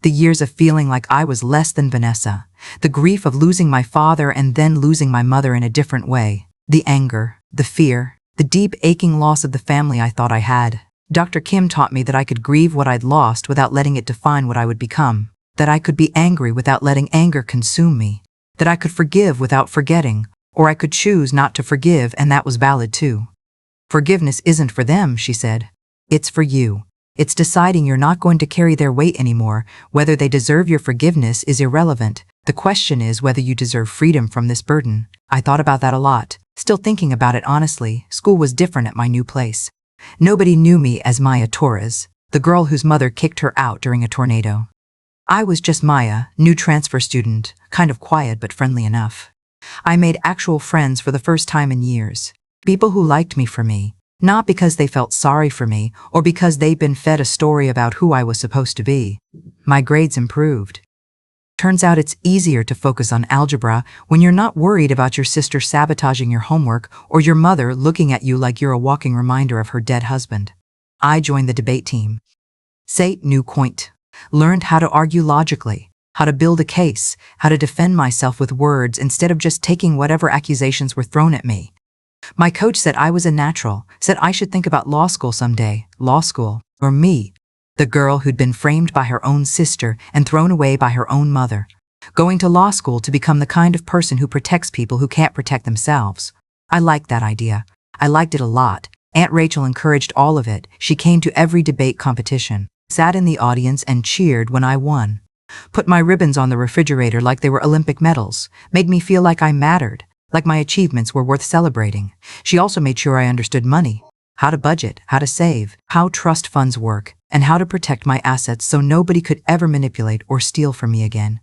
The years of feeling like I was less than Vanessa. The grief of losing my father and then losing my mother in a different way. The anger, the fear, the deep aching loss of the family I thought I had. Dr. Kim taught me that I could grieve what I'd lost without letting it define what I would become. That I could be angry without letting anger consume me. That I could forgive without forgetting, or I could choose not to forgive, and that was valid too. "Forgiveness isn't for them," she said. "It's for you. It's deciding you're not going to carry their weight anymore. Whether they deserve your forgiveness is irrelevant. The question is whether you deserve freedom from this burden." I thought about that a lot. Still thinking about it honestly. School was different at my new place. Nobody knew me as Maya Torres, the girl whose mother kicked her out during a tornado. I was just Maya, new transfer student, kind of quiet but friendly enough. I made actual friends for the first time in years. People who liked me for me, not because they felt sorry for me or because they'd been fed a story about who I was supposed to be. My grades improved. Turns out it's easier to focus on algebra when you're not worried about your sister sabotaging your homework or your mother looking at you like you're a walking reminder of her dead husband. I joined the debate team. Say new point. Learned how to argue logically, how to build a case, how to defend myself with words instead of just taking whatever accusations were thrown at me. My coach said I was a natural, said I should think about law school someday. Law school, or me. The girl who'd been framed by her own sister and thrown away by her own mother. Going to law school to become the kind of person who protects people who can't protect themselves. I liked that idea. I liked it a lot. Aunt Rachel encouraged all of it. She came to every debate competition, sat in the audience and cheered when I won. Put my ribbons on the refrigerator like they were Olympic medals. Made me feel like I mattered, like my achievements were worth celebrating. She also made sure I understood money. How to budget, how to save, how trust funds work, and how to protect my assets so nobody could ever manipulate or steal from me again.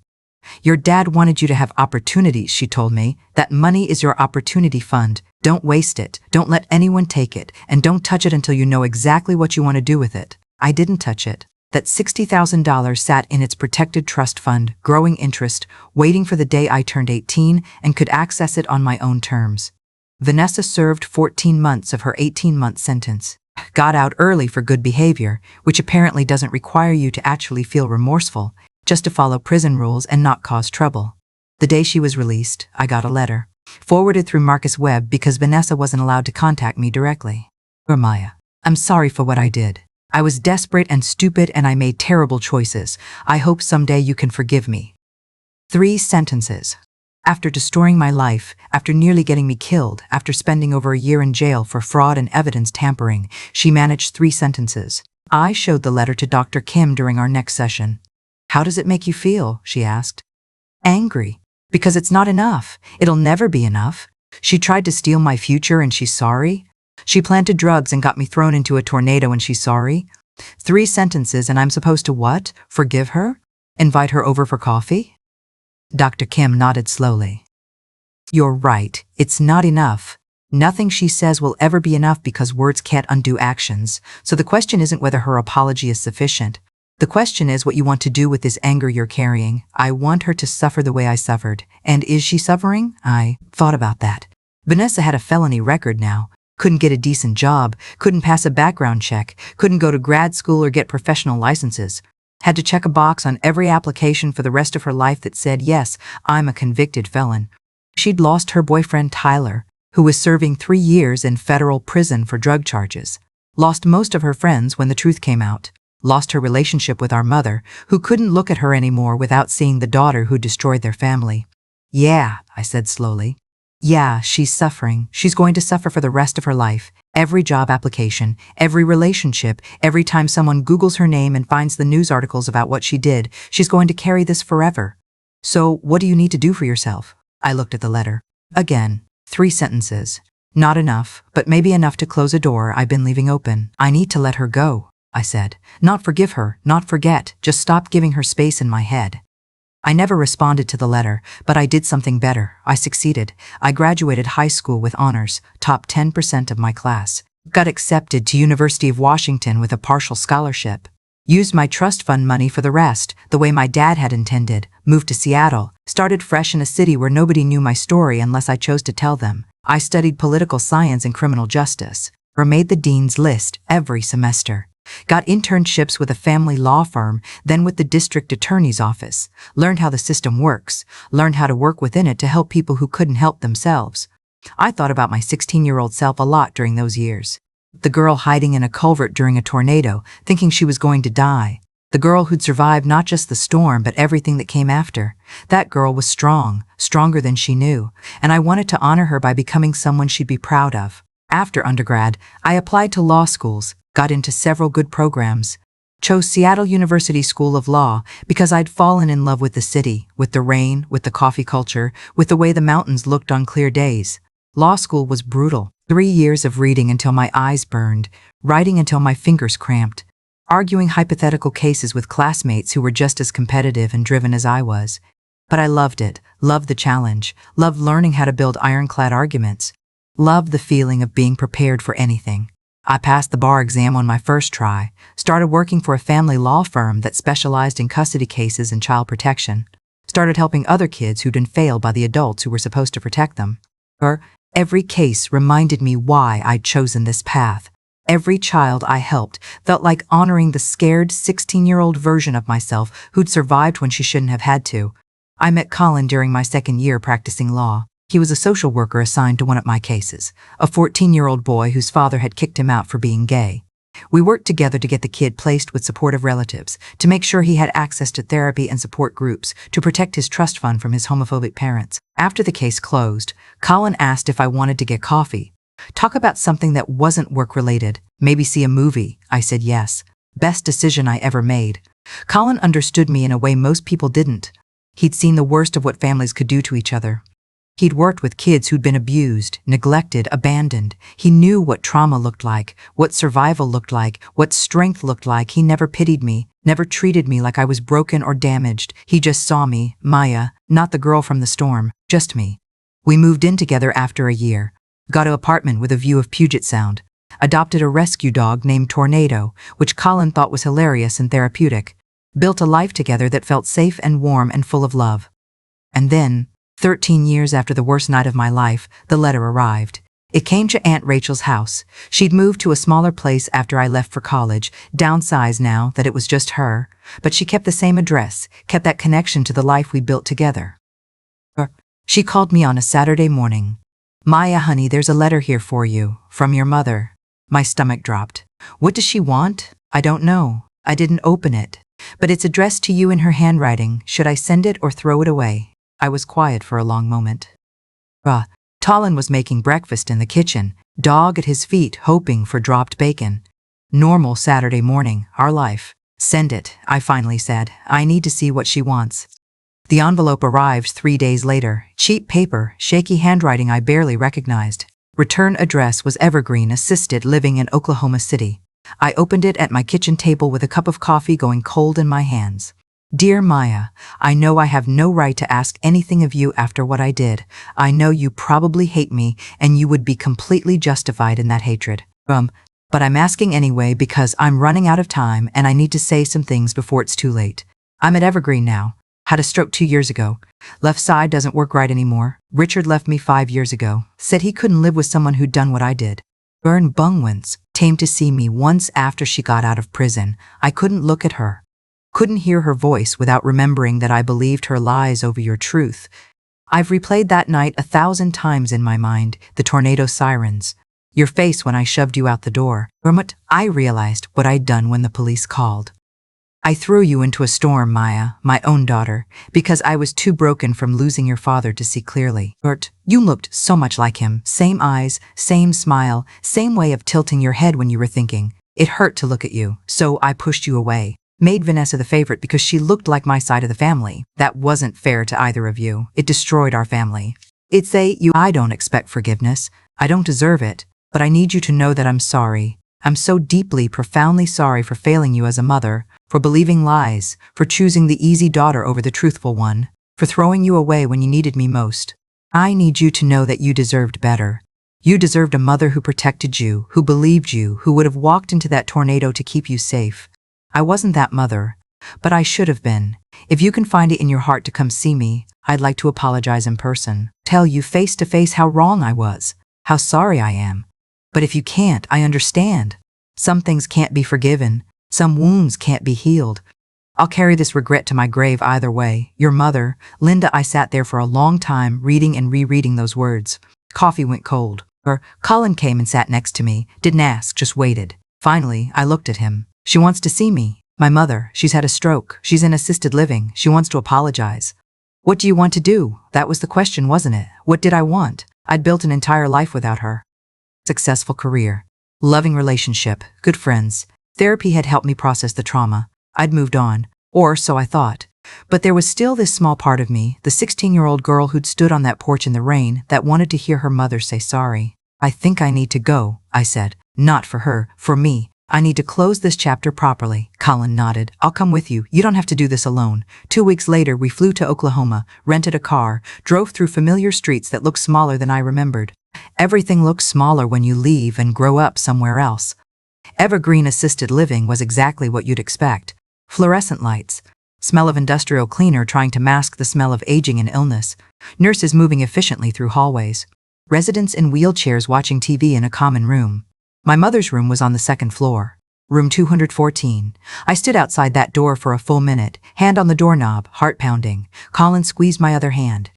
"Your dad wanted you to have opportunities," she told me. "That money is your opportunity fund. Don't waste it, don't let anyone take it, and don't touch it until you know exactly what you want to do with it." I didn't touch it. That $60,000 sat in its protected trust fund, growing interest, waiting for the day I turned 18 and could access it on my own terms. Vanessa served 14 months of her 18-month sentence. Got out early for good behavior, which apparently doesn't require you to actually feel remorseful, just to follow prison rules and not cause trouble. The day she was released, I got a letter, forwarded through Marcus Webb because Vanessa wasn't allowed to contact me directly. "Dear Maya, I'm sorry for what I did. I was desperate and stupid and I made terrible choices. I hope someday you can forgive me." 3 sentences. After destroying my life, after nearly getting me killed, after spending over a year in jail for fraud and evidence tampering, she managed 3 sentences. I showed the letter to Dr. Kim during our next session. "How does it make you feel?" she asked. "Angry. Because it's not enough. It'll never be enough. She tried to steal my future and she's sorry. She planted drugs and got me thrown into a tornado and she's sorry. 3 sentences and I'm supposed to what? Forgive her? Invite her over for coffee?" Dr. Kim nodded slowly. "You're right. It's not enough. Nothing she says will ever be enough because words can't undo actions. So the question isn't whether her apology is sufficient. The question is what you want to do with this anger you're carrying. I want her to suffer the way I suffered. And is she suffering?" I thought about that. Vanessa had a felony record now. Couldn't get a decent job, couldn't pass a background check, couldn't go to grad school or get professional licenses. Had to check a box on every application for the rest of her life that said, "Yes, I'm a convicted felon." She'd lost her boyfriend Tyler, who was serving 3 years in federal prison for drug charges. Lost most of her friends when the truth came out. Lost her relationship with our mother, who couldn't look at her anymore without seeing the daughter who destroyed their family. "Yeah," I said slowly. "Yeah, she's suffering. She's going to suffer for the rest of her life. Every job application, every relationship, every time someone Googles her name and finds the news articles about what she did, she's going to carry this forever. So, what do you need to do for yourself? I looked at the letter. Again, 3 sentences. Not enough, but maybe enough to close a door I've been leaving open. I need to let her go, I said. Not forgive her, not forget, just stop giving her space in my head. I never responded to the letter, but I did something better. I succeeded. I graduated high school with honors, top 10% of my class. Got accepted to University of Washington with a partial scholarship. Used my trust fund money for the rest, the way my dad had intended. Moved to Seattle. Started fresh in a city where nobody knew my story unless I chose to tell them. I studied political science and criminal justice. Or made the dean's list every semester. Got internships with a family law firm, then with the district attorney's office. Learned how the system works. Learned how to work within it to help people who couldn't help themselves. I thought about my 16-year-old self a lot during those years. The girl hiding in a culvert during a tornado, thinking she was going to die. The girl who'd survived not just the storm, but everything that came after. That girl was strong, stronger than she knew, and I wanted to honor her by becoming someone she'd be proud of. After undergrad, I applied to law schools, got into several good programs. Chose Seattle University School of Law because I'd fallen in love with the city, with the rain, with the coffee culture, with the way the mountains looked on clear days. Law school was brutal. 3 years of reading until my eyes burned, writing until my fingers cramped, arguing hypothetical cases with classmates who were just as competitive and driven as I was. But I loved it, loved the challenge, loved learning how to build ironclad arguments, loved the feeling of being prepared for anything. I passed the bar exam on my first try, started working for a family law firm that specialized in custody cases and child protection, started helping other kids who'd been failed by the adults who were supposed to protect them. Every case reminded me why I'd chosen this path. Every child I helped felt like honoring the scared 16-year-old version of myself who'd survived when she shouldn't have had to. I met Colin during my 2nd year practicing law. He was a social worker assigned to one of my cases, a 14-year-old boy whose father had kicked him out for being gay. We worked together to get the kid placed with supportive relatives, to make sure he had access to therapy and support groups, to protect his trust fund from his homophobic parents. After the case closed, Colin asked if I wanted to get coffee. Talk about something that wasn't work-related, maybe see a movie. I said yes. Best decision I ever made. Colin understood me in a way most people didn't. He'd seen the worst of what families could do to each other. He'd worked with kids who'd been abused, neglected, abandoned. He knew what trauma looked like, what survival looked like, what strength looked like. He never pitied me, never treated me like I was broken or damaged. He just saw me, Maya, not the girl from the storm, just me. We moved in together after a year. Got an apartment with a view of Puget Sound. Adopted a rescue dog named Tornado, which Colin thought was hilarious and therapeutic. Built a life together that felt safe and warm and full of love. And then, 13 years after the worst night of my life, the letter arrived. It came to Aunt Rachel's house. She'd moved to a smaller place after I left for college, downsized now that it was just her, but she kept the same address, kept that connection to the life we built together. She called me on a Saturday morning. Maya, honey, there's a letter here for you, from your mother. My stomach dropped. What does she want? I don't know. I didn't open it. But it's addressed to you in her handwriting. Should I send it or throw it away? I was quiet for a long moment. Talon was making breakfast in the kitchen, dog at his feet hoping for dropped bacon. Normal Saturday morning, our life. Send it, I finally said. I need to see what she wants. The envelope arrived 3 days later. Cheap paper, shaky handwriting I barely recognized. Return address was Evergreen Assisted Living in Oklahoma City. I opened it at my kitchen table with a cup of coffee going cold in my hands. Dear Maya, I know I have no right to ask anything of you after what I did. I know you probably hate me, and you would be completely justified in that hatred. But I'm asking anyway because I'm running out of time and I need to say some things before it's too late. I'm at Evergreen now. Had a stroke 2 years ago. Left side doesn't work right anymore. Richard left me 5 years ago. Said he couldn't live with someone who'd done what I did. Bern Bungwins came to see me once after she got out of prison. I couldn't look at her. Couldn't hear her voice without remembering that I believed her lies over your truth. I've replayed that night 1,000 times in my mind, the tornado sirens. Your face when I shoved you out the door. I realized what I'd done when the police called. I threw you into a storm, Maya, my own daughter, because I was too broken from losing your father to see clearly. Bert, you looked so much like him. Same eyes, same smile, same way of tilting your head when you were thinking. It hurt to look at you, so I pushed you away. Made Vanessa the favorite because she looked like my side of the family. That wasn't fair to either of you. It destroyed our family. I don't expect forgiveness. I don't deserve it. But I need you to know that I'm sorry. I'm so deeply, profoundly sorry for failing you as a mother, for believing lies, for choosing the easy daughter over the truthful one, for throwing you away when you needed me most. I need you to know that you deserved better. You deserved a mother who protected you, who believed you, who would have walked into that tornado to keep you safe. I wasn't that mother, but I should have been. If you can find it in your heart to come see me, I'd like to apologize in person. Tell you face to face how wrong I was, how sorry I am. But if you can't, I understand. Some things can't be forgiven. Some wounds can't be healed. I'll carry this regret to my grave either way. Your mother, Linda. I sat there for a long time, reading and rereading those words. Coffee went cold. Colin came and sat next to me. Didn't ask, just waited. Finally, I looked at him. She wants to see me. My mother, she's had a stroke. She's in assisted living. She wants to apologize. What do you want to do? That was the question, wasn't it? What did I want? I'd built an entire life without her. Successful career. Loving relationship. Good friends. Therapy had helped me process the trauma. I'd moved on. Or so I thought. But there was still this small part of me, the 16-year-old girl who'd stood on that porch in the rain, that wanted to hear her mother say sorry. I think I need to go, I said. Not for her, for me. I need to close this chapter properly. Colin nodded. I'll come with you. You don't have to do this alone. 2 weeks later, we flew to Oklahoma, rented a car, drove through familiar streets that looked smaller than I remembered. Everything looks smaller when you leave and grow up somewhere else. Evergreen assisted living was exactly what you'd expect. Fluorescent lights. Smell of industrial cleaner trying to mask the smell of aging and illness. Nurses moving efficiently through hallways. Residents in wheelchairs watching TV in a common room. My mother's room was on the second floor. Room 214. I stood outside that door for a full minute, hand on the doorknob, heart pounding. Colin squeezed my other hand.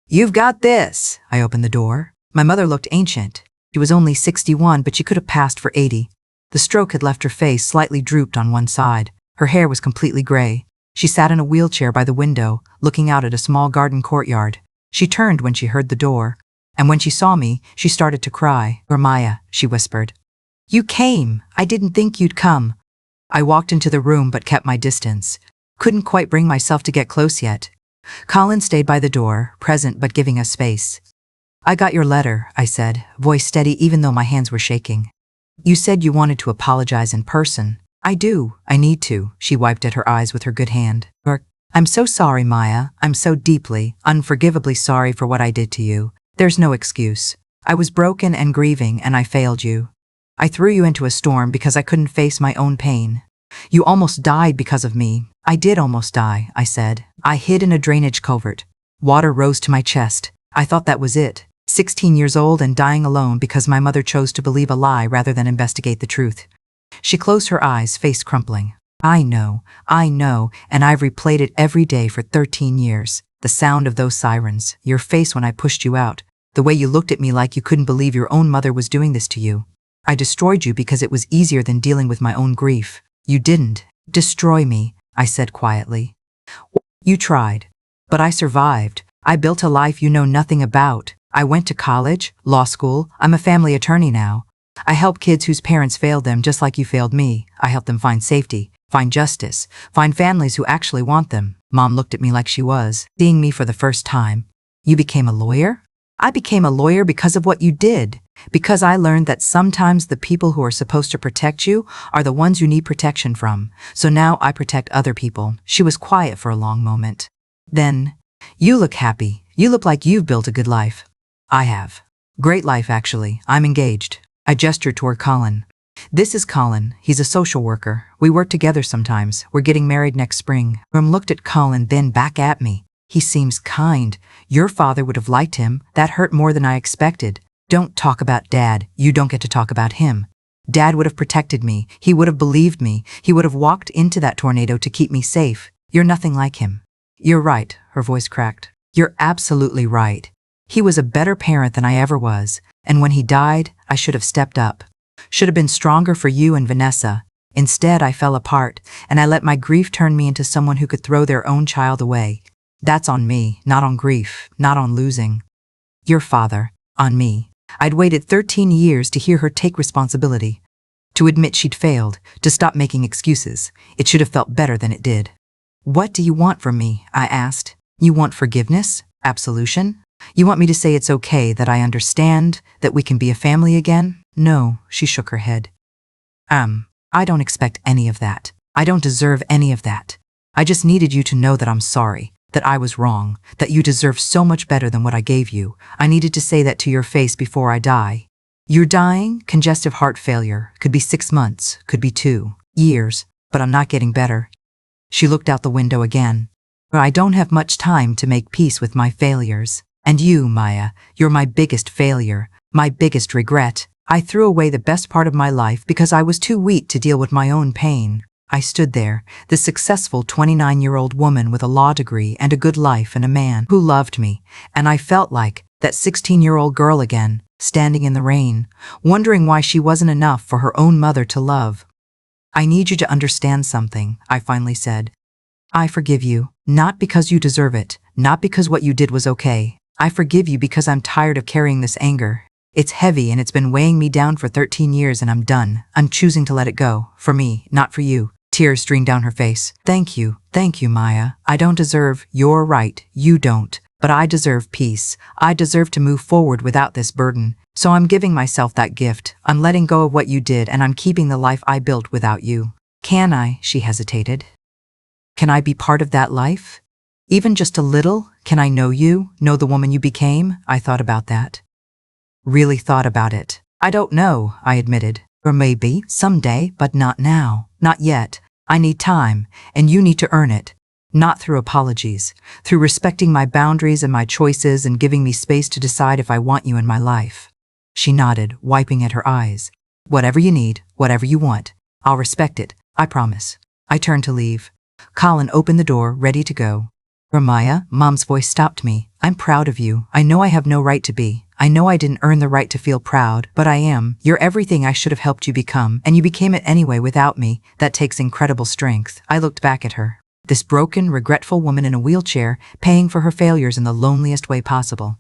You've got this. I opened the door. My mother looked ancient. She was only 61, but she could have passed for 80. The stroke had left her face slightly drooped on one side. Her hair was completely gray. She sat in a wheelchair by the window, looking out at a small garden courtyard. She turned when she heard the door, and when she saw me, she started to cry. Maya, she whispered. You came. I didn't think you'd come. I walked into the room but kept my distance. Couldn't quite bring myself to get close yet. Colin stayed by the door, present but giving us space. I got your letter, I said, voice steady even though my hands were shaking. You said you wanted to apologize in person. I do. I need to. She wiped at her eyes with her good hand. I'm so sorry, Maya. I'm so deeply, unforgivably sorry for what I did to you. There's no excuse. I was broken and grieving and I failed you. I threw you into a storm because I couldn't face my own pain. You almost died because of me. I did almost die, I said. I hid in a drainage culvert. Water rose to my chest. I thought that was it. 16 years old and dying alone because my mother chose to believe a lie rather than investigate the truth. She closed her eyes, face crumpling. I know, and I've replayed it every day for 13 years. The sound of those sirens, your face when I pushed you out, the way you looked at me like you couldn't believe your own mother was doing this to you. I destroyed you because it was easier than dealing with my own grief. You didn't destroy me, I said quietly. You tried. But I survived. I built a life you know nothing about. I went to college, law school. I'm a family attorney now. I help kids whose parents failed them just like you failed me. I help them find safety, find justice, find families who actually want them. Mom looked at me like she was seeing me for the first time. You became a lawyer? I became a lawyer because of what you did. Because I learned that sometimes the people who are supposed to protect you are the ones you need protection from. So now I protect other people. She was quiet for a long moment. Then, you look happy. You look like you've built a good life. I have. Great life, actually. I'm engaged. I gestured toward Colin. This is Colin. He's a social worker. We work together sometimes. We're getting married next spring. Looked at Colin, then back at me. He seems kind. Your father would have liked him. That hurt more than I expected. Don't talk about Dad. You don't get to talk about him. Dad would have protected me. He would have believed me. He would have walked into that tornado to keep me safe. You're nothing like him. You're right, her voice cracked. You're absolutely right. He was a better parent than I ever was, and when he died, I should have stepped up. Should have been stronger for you and Vanessa. Instead, I fell apart, and I let my grief turn me into someone who could throw their own child away. That's on me, not on grief, not on losing. Your father, on me. I'd waited 13 years to hear her take responsibility, to admit she'd failed, to stop making excuses. It should have felt better than it did. What do you want from me? I asked. You want forgiveness? Absolution? You want me to say it's okay, that I understand, that we can be a family again? No, she shook her head. I don't expect any of that. I don't deserve any of that. I just needed you to know that I'm sorry, that I was wrong, that you deserve so much better than what I gave you. I needed to say that to your face before I die. You're dying, congestive heart failure, could be 6 months, could be 2 years, but I'm not getting better. She looked out the window again. I don't have much time to make peace with my failures. And you, Maya, you're my biggest failure, my biggest regret. I threw away the best part of my life because I was too weak to deal with my own pain. I stood there, the successful 29-year-old woman with a law degree and a good life and a man who loved me, and I felt like that 16-year-old girl again, standing in the rain, wondering why she wasn't enough for her own mother to love. I need you to understand something, I finally said. I forgive you, not because you deserve it, not because what you did was okay. I forgive you because I'm tired of carrying this anger. It's heavy and it's been weighing me down for 13 years and I'm done. I'm choosing to let it go. For me, not for you. Tears streamed down her face. Thank you, Maya. I don't deserve, you're right, you don't. But I deserve peace. I deserve to move forward without this burden. So I'm giving myself that gift. I'm letting go of what you did and I'm keeping the life I built without you. Can I? She hesitated. Can I be part of that life? Even just a little? Can I know you? Know the woman you became? I thought about that. Really thought about it. I don't know, I admitted. Or maybe, someday, but not now. Not yet. I need time, and you need to earn it. Not through apologies, through respecting my boundaries and my choices and giving me space to decide if I want you in my life. She nodded, wiping at her eyes. Whatever you need, whatever you want. I'll respect it, I promise. I turned to leave. Colin opened the door, ready to go. Maya, Mom's voice stopped me. I'm proud of you. I know I have no right to be. I know I didn't earn the right to feel proud, but I am. You're everything I should have helped you become, and you became it anyway without me. That takes incredible strength. I looked back at her. This broken, regretful woman in a wheelchair, paying for her failures in the loneliest way possible.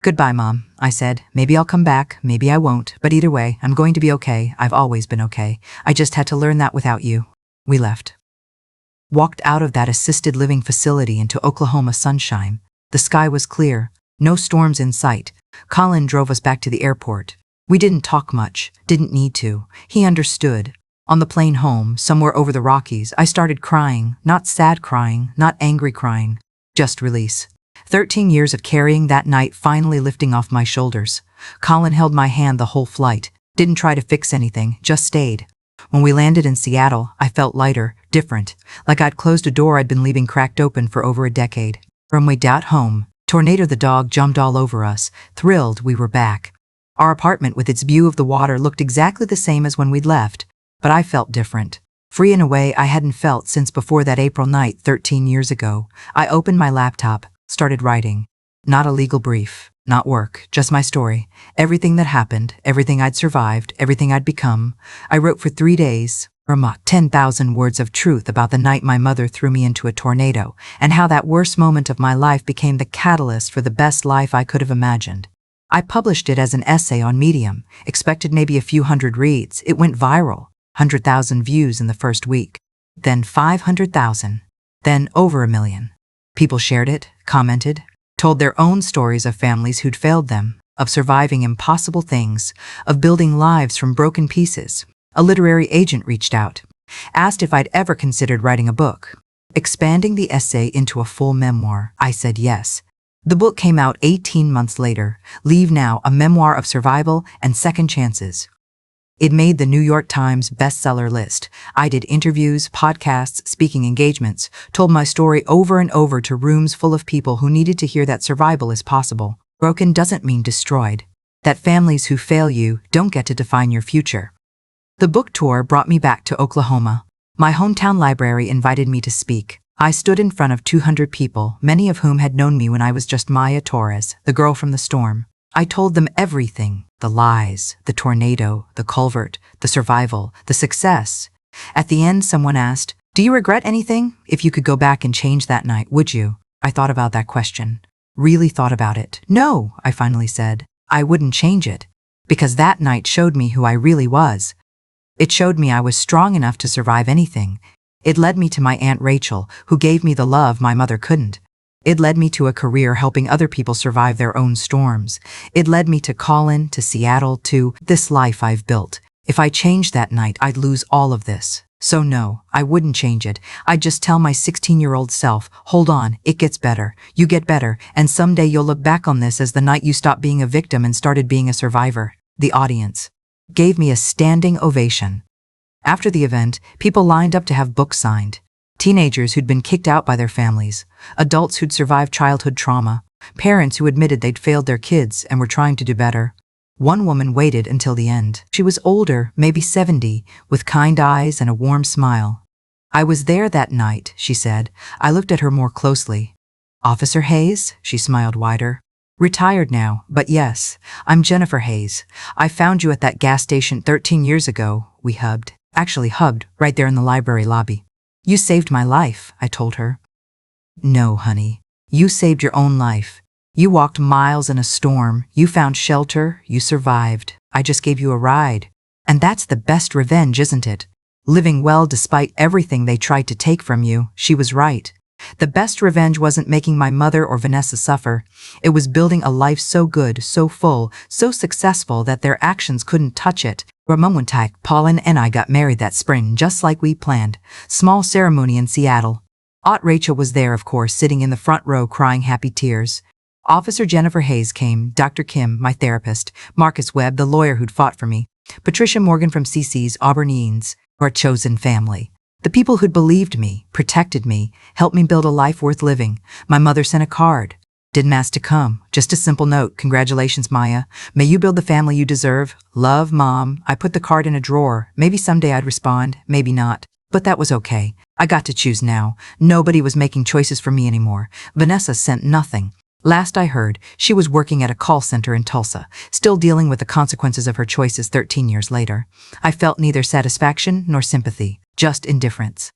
Goodbye, Mom, I said. Maybe I'll come back, maybe I won't, but either way, I'm going to be okay. I've always been okay. I just had to learn that without you. We left. Walked out of that assisted living facility into Oklahoma sunshine. The sky was clear, no storms in sight. Colin drove us back to the airport. We didn't talk much, didn't need to. He understood. On the plane home, somewhere over the Rockies, I started crying, not sad crying, not angry crying, just release. 13 years of carrying that night finally lifting off my shoulders. Colin held my hand the whole flight, didn't try to fix anything, just stayed. When we landed in Seattle, I felt lighter, different, like I'd closed a door I'd been leaving cracked open for over a decade. From way down home, Tornado the dog jumped all over us, thrilled we were back. Our apartment with its view of the water looked exactly the same as when we'd left, but I felt different. Free in a way I hadn't felt since before that April night 13 years ago. I opened my laptop, started writing. Not a legal brief, not work, just my story. Everything that happened, everything I'd survived, everything I'd become. I wrote for 3 days, 10,000 words of truth about the night my mother threw me into a tornado, and how that worst moment of my life became the catalyst for the best life I could have imagined. I published it as an essay on Medium, expected maybe a few hundred reads. It went viral, 100,000 views in the first week, then 500,000, then over 1 million. People shared it, commented, told their own stories of families who'd failed them, of surviving impossible things, of building lives from broken pieces. A literary agent reached out, asked if I'd ever considered writing a book, expanding the essay into a full memoir. I said yes. The book came out 18 months later, Leave Now, a memoir of survival and second chances. It made the New York Times bestseller list. I did interviews, podcasts, speaking engagements, told my story over and over to rooms full of people who needed to hear that survival is possible. Broken doesn't mean destroyed. That families who fail you don't get to define your future. The book tour brought me back to Oklahoma. My hometown library invited me to speak. I stood in front of 200 people, many of whom had known me when I was just Maya Torres, the girl from the storm. I told them everything, the lies, the tornado, the culvert, the survival, the success, At the end, someone asked, "Do you regret anything? If you could go back and change that night, would you?" I thought about that question. Really thought about it. "No," I finally said. "I wouldn't change it. Because that night showed me who I really was. It showed me I was strong enough to survive anything. It led me to my Aunt Rachel, who gave me the love my mother couldn't. It led me to a career helping other people survive their own storms. It led me to Colin, to Seattle, to this life I've built. If I changed that night, I'd lose all of this. So no, I wouldn't change it. I'd just tell my 16-year-old self, hold on, it gets better. You get better, and someday you'll look back on this as the night you stopped being a victim and started being a survivor." The audience gave me a standing ovation. After the event, people lined up to have books signed. Teenagers who'd been kicked out by their families, adults who'd survived childhood trauma, parents who admitted they'd failed their kids and were trying to do better. One woman waited until the end. She was older, maybe 70, with kind eyes and a warm smile. "I was there that night," she said. I looked at her more closely. "Officer Hayes?" She smiled wider. "Retired now, but yes, I'm Jennifer Hayes. I found you at that gas station 13 years ago." We hugged. Actually hugged, right there in the library lobby. "You saved my life," I told her. "No, honey. You saved your own life. You walked miles in a storm. You found shelter. You survived. I just gave you a ride. And that's the best revenge, isn't it? Living well despite everything they tried to take from you." She was right. The best revenge wasn't making my mother or Vanessa suffer. It was building a life so good, so full, so successful that their actions couldn't touch it. Ramon Paulin and I got married that spring just like we planned. Small ceremony in Seattle. Aunt Rachel was there, of course, sitting in the front row crying happy tears. Officer Jennifer Hayes came, Dr. Kim, my therapist, Marcus Webb, the lawyer who'd fought for me, Patricia Morgan from CC's Auburnines, our chosen family. The people who'd believed me, protected me, helped me build a life worth living. My mother sent a card. Didn't ask to come. Just a simple note. "Congratulations, Maya. May you build the family you deserve. Love, Mom." I put the card in a drawer. Maybe someday I'd respond, maybe not. But that was okay. I got to choose now. Nobody was making choices for me anymore. Vanessa sent nothing. Last I heard, she was working at a call center in Tulsa, still dealing with the consequences of her choices 13 years later. I felt neither satisfaction nor sympathy, just indifference.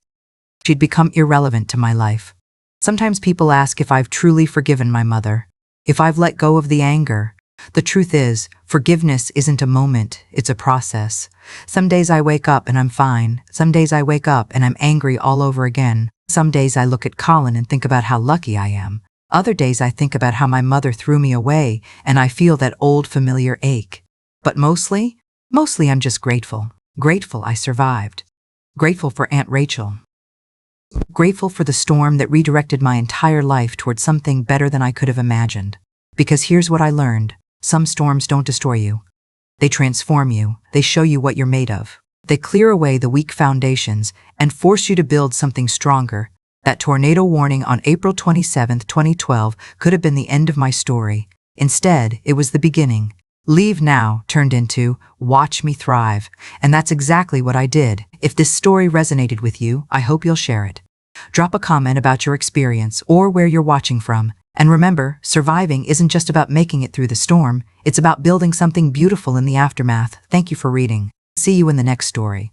She'd become irrelevant to my life. Sometimes people ask if I've truly forgiven my mother, if I've let go of the anger. The truth is, forgiveness isn't a moment, it's a process. Some days I wake up and I'm fine. Some days I wake up and I'm angry all over again. Some days I look at Colin and think about how lucky I am. Other days I think about how my mother threw me away and I feel that old familiar ache. But mostly I'm just grateful. Grateful I survived. Grateful for Aunt Rachel. Grateful for the storm that redirected my entire life towards something better than I could have imagined. Because here's what I learned. Some storms don't destroy you. They transform you. They show you what you're made of. They clear away the weak foundations and force you to build something stronger. That tornado warning on April 27, 2012 could have been the end of my story. Instead, it was the beginning. Leave Now turned into Watch Me Thrive. And that's exactly what I did. If this story resonated with you, I hope you'll share it. Drop a comment about your experience or where you're watching from. And remember, surviving isn't just about making it through the storm. It's about building something beautiful in the aftermath. Thank you for reading. See you in the next story.